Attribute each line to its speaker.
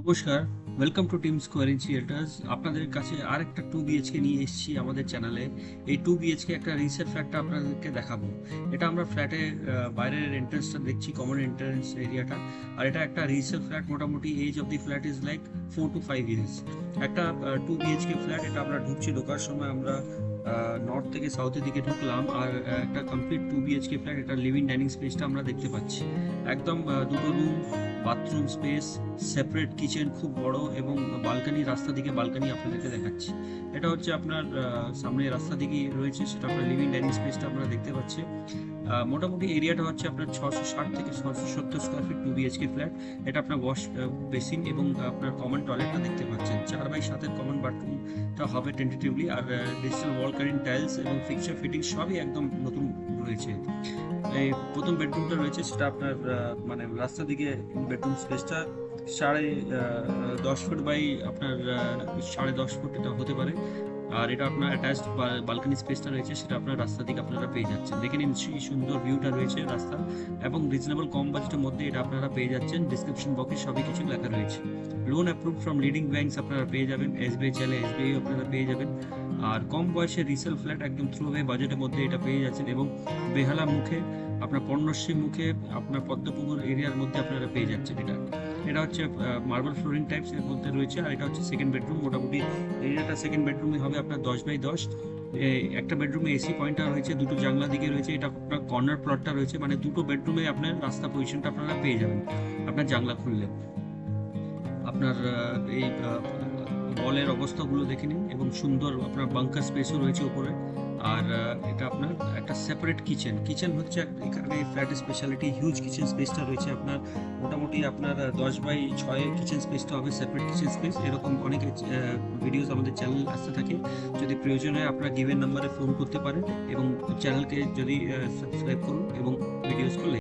Speaker 1: নমস্কার, welcome to team square রিয়েলটার্স। আপনাদের কাছে আরেকটা 2 বিএইচকে নিয়ে এসেছি আমাদের চ্যানেলে। এই 2 বিএইচকে একটা রিসেল ফ্ল্যাটটা আপনাদেরকে দেখাবো। এটা আমরা ফ্ল্যাটে বাইরের এন্ট্রান্সটা দেখছি, কমন এন্ট্রান্স এরিয়াটা। আর এটা একটা রিসেল ফ্ল্যাট, মোটামুটি age of the flat is like 4 to 5 years। একটা 2 বিএইচকে ফ্ল্যাট, এটা আমরা ঢোকার সময় আমরা নর্থ থেকে সাউথের দিকে ঢুকলাম। আর একটা কমপ্লিট 2 বিএইচকে ফ্ল্যাট, এটা লিভিং ডাইনিং স্পেসটা আমরা দেখতে পাচ্ছি। একদম দুটো room, bathroom space, separate kitchen, খুব বড়, এবং বালকানি, রাস্তা দিকে বালকানি আপনাদেরকে দেখাচ্ছি। এটা হচ্ছে আপনার সামনে রাস্তা দিকে রয়েছে, সেটা আপনার লিভিং ডাইনিং স্পেসটা আপনারা দেখতে পাচ্ছি। মোটামুটি এরিয়াটা হচ্ছে আপনার 660 থেকে 670 স্কোয়ার ফিট 2 বিএইচকে ফ্ল্যাট। এটা আপনার ওয়াশ বেসিন এবং আপনার কমন টয়লেটটা দেখতে পাচ্ছেন। 4x7 কমন বাথরুমটা হবে টেন্টেটিভলি। আর ডিজিটাল ওয়াল কারিং টাইলস এবং ফিক্সচার ফিটিং সবই একদম নতুন রয়েছে। এই প্রথম বেডরুমটা রয়েছে, সেটা আপনার মানে রাস্তা দিকে বেডরুম স্পেসটা 10.5 ফুট বাই আপনার 10.5 ফুট এটা হতে পারে। আর এটা আপনার অ্যাটাচড বালকানি স্পেসটা রয়েছে, সেটা আপনার রাস্তা দিকে আপনারা পেয়ে যাচ্ছেন। দেখে নিন সুন্দর ভিউটা রয়েছে রাস্তা, এবং রিজনেবল কম বাজেটের মধ্যে এটা আপনারা পেয়ে যাচ্ছেন। ডিসক্রিপশন বক্সে সবই কিছু লেখা রয়েছে। Loan approve from leading banks আপনারা পেয়ে যাবেন। এসবিআই চাইলে এসবিআই আপনারা পেয়ে যাবেন। আর কম বয়সে রিসেল ফ্ল্যাট একদম থ্রুওয়ে বাজেটের মধ্যে এটা পেয়ে যাচ্ছেন, এবং বেহালা মুখে আপনার পর্ণশ্রী মুখে আপনার পদ্মপুকুর এরিয়ার মধ্যে আপনারা পেয়ে যাচ্ছেন। এটা হচ্ছে মার্বেল ফ্লোরিং টাইপস এর মধ্যে রয়েছে। আর এটা হচ্ছে সেকেন্ড বেডরুম। মোটামুটি এরিয়াটা সেকেন্ড বেডরুমে হবে আপনার 10x10। একটা বেডরুমে এসি পয়েন্টটা রয়েছে, দুটো জানলা দিকে রয়েছে। এটা আপনার কর্নার প্লটটা রয়েছে, মানে দুটো বেডরুমে আপনার রাস্তা পজিশনটা আপনারা পেয়ে যাবেন আপনার জানলা খুললে। আপনার এই ওয়ালের অবস্থাগুলো দেখে নিন, এবং সুন্দর আপনার বাঙ্কার স্পেসও রয়েছে উপরে। আর এটা আপনার একটা সেপারেট কিচেন হচ্ছে এখানে ফ্ল্যাটের স্পেশালিটি। হিউজ কিচেন স্পেসটা রয়েছে আপনার, মোটামুটি আপনার 10x6 কিচেন স্পেসটা হবে, সেপারেট কিচেন স্পেস। এরকম অনেক ভিডিওস আমাদের চ্যানেল আসতে থাকে। যদি প্রয়োজন হয় আপনারা গিভেন নাম্বারে ফোন করতে পারেন, এবং চ্যানেলকে যদি সাবস্ক্রাইব করুন এবং ভিডিওসগুলো